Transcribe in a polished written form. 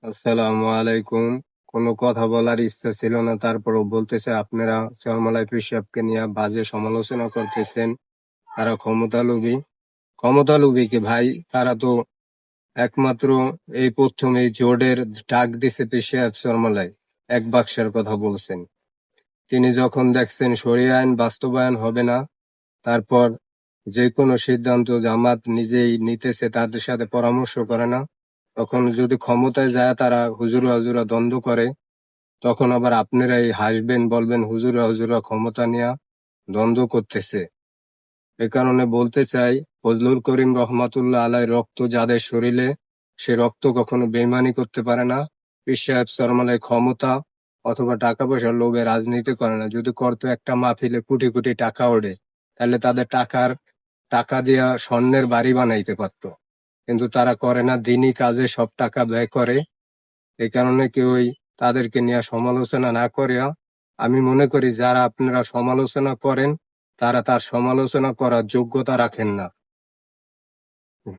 আসসালামু আলাইকুম। কোনো কথা বলার ইচ্ছা ছিল না, তারপরও বলতেছে আপনারা চরমলাই পেশাবকে নিয়ে বাজে সমালোচনা করতেছেন। তারা ক্ষমতালোভী। ক্ষমতালোভী কি ভাই? তারা তো একমাত্র এই প্রথম এই জোটের ডাক দিছে পেশাব চরমলাই, এক বাক্সের কথা বলছেন। তিনি যখন দেখছেন শরিয়া আইন বাস্তবায়ন হবে না, তারপর যে কোনো সিদ্ধান্ত জামাত নিজেই নিতেছে, তাদের সাথে পরামর্শ করে না, তখন যদি ক্ষমতায় যায় তারা হুজুরা হুজুরা দ্বন্দ্ব করে, তখন আবার আপনারাই হাসবেন, বলবেন হুজুরা হুজুরা ক্ষমতা নিয়ে দ্বন্দ্ব করতেছে। এ কারণে বলতে চাই, ফজলুল করিম রহমাতুল্লাহ আলাই রক্ত যাদের শরীরে, সে রক্ত কখনো বেইমানি করতে পারে না। পীর সাহেব চরমনাই ক্ষমতা অথবা টাকা পয়সার লোভে রাজনীতি করে না। যদি করতো, একটা মাহফিলে কোটি কোটি টাকা ওঠে, তাহলে তাদের টাকা দিয়া স্বর্ণের বাড়ি বানাইতে পারতো। কিন্তু তারা করে না, দিনই কাজে সব টাকা ব্যয় করে। এই কারণে কেউই তাদেরকে নিয়ে সমালোচনা না করিয়া, আমি মনে করি যারা আপনারা সমালোচনা করেন, তারা তার সমালোচনা করার যোগ্যতা রাখেন না।